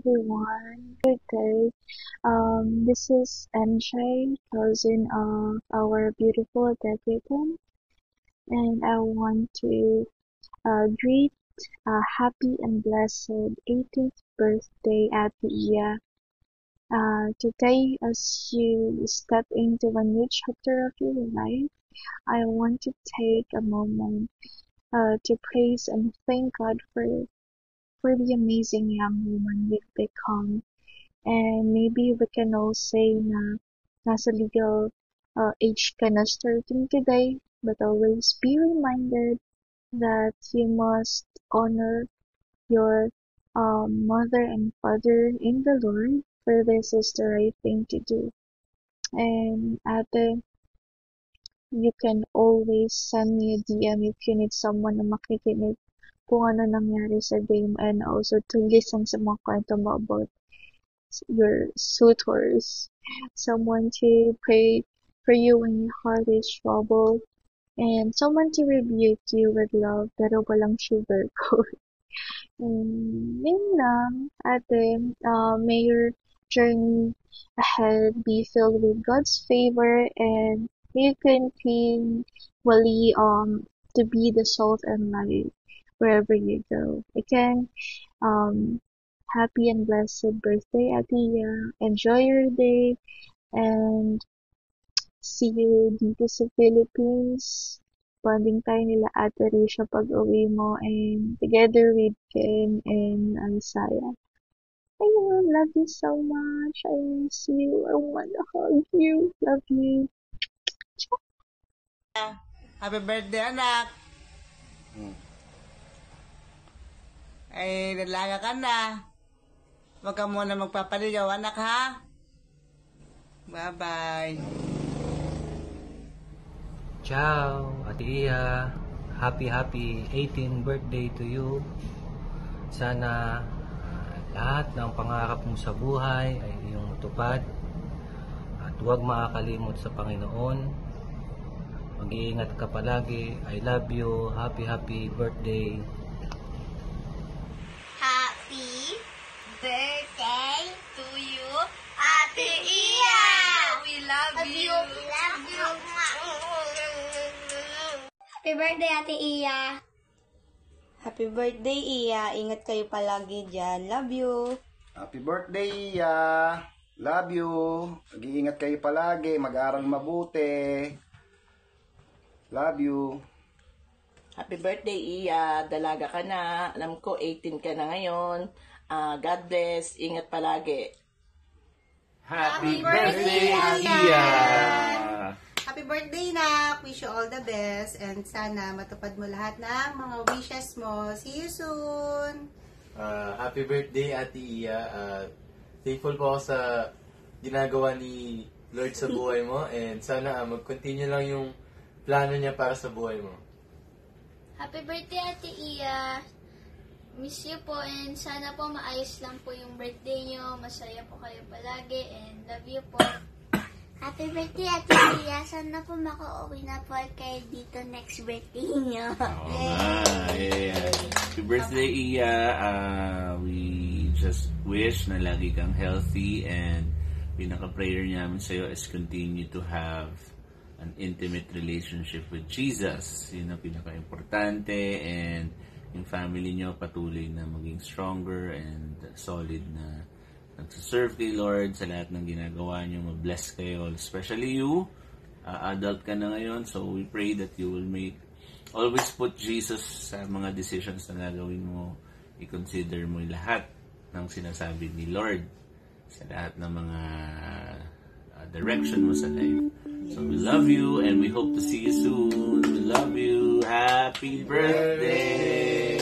everyone. Good day. This is MJ, cousin of our beautiful Decaton, and I want to greet a happy and blessed 18th birthday at Iya. Today, as you step into a new chapter of your life, I want to take a moment to praise and thank God for the amazing young woman you've become. And maybe we can all say na nasa legal age ka na starting today, but always be reminded that you must honor your mother and father in the Lord, for this is the right thing to do. And ate, you can always send me a DM if you need someone na makikinig kung ano nangyari sa game, and also to listen sa mga kwento mo about your suitors, someone to pray for you when your heart is troubled, and someone to rebuke you with love pero walang sugarcoat. Yun lang, ate. May your journey ahead be filled with God's favor, and you continually to be the salt and light wherever you go. Again, happy and blessed birthday, Atia. Enjoy your day, and see you dito sa Philippines. Bonding tayo nila Ate Risha pag-uwi mo, and together with Ken and Isaiah. Ayun, love you so much. I miss you. I wanna hug you. Love you. Happy birthday, anak! Ay, nalaga ka na. Huwag ka muna magpapaligaw, anak, ha? Bye-bye. Ciao, Ate Iya. Happy 18th birthday to you. Sana lahat ng pangarap mo sa buhay ay iyong matupad. At huwag makakalimot sa Panginoon. Mag-iingat ka palagi. I love you. Happy birthday. Happy birthday to you, Ate Iya! We love you! We love you! Happy birthday, Ate Iya! Happy birthday, Iya. Ingat kayo palagi dyan. Love you. Happy birthday, Iya. Love you. Mag-iingat kayo palagi. Mag-aaral mabuti. Love you. Happy birthday, Iya. Dalaga ka na. Alam ko, 18 ka na ngayon. God bless. Ingat palagi. Happy birthday, Iya! Happy birthday, Nak! Wish you all the best, and sana matupad mo lahat ng mga wishes mo. See you soon! Happy birthday, Ate Iya. Thankful po ako sa ginagawa ni Lord sa buhay mo, and sana mag-continue lang yung plano niya para sa buhay mo. Happy birthday, Ate Iya! Miss you po, and sana po maayos lang po yung birthday nyo. Masaya po kayo palagi, and love you po. Happy birthday, Ate Iya. Sana po makauwi na po kayo dito next birthday niyo. Happy birthday, Iya. We just wish na lagi kang healthy, and pinaka-prayer namin sa'yo is continue to have an intimate relationship with Jesus. Yun ang pinaka-importante, and yung family nyo patuloy na maging stronger and solid na nagsaserve kay Lord sa lahat ng ginagawa nyo. Ma-bless kayo, especially you. Adult ka na ngayon, so we pray that you will always put Jesus sa mga decisions na gagawin mo. I-consider mo lahat ng sinasabi ni Lord sa lahat ng mga direction mo sa life. So we love you, and we hope to see you soon. We love you. Happy birthday!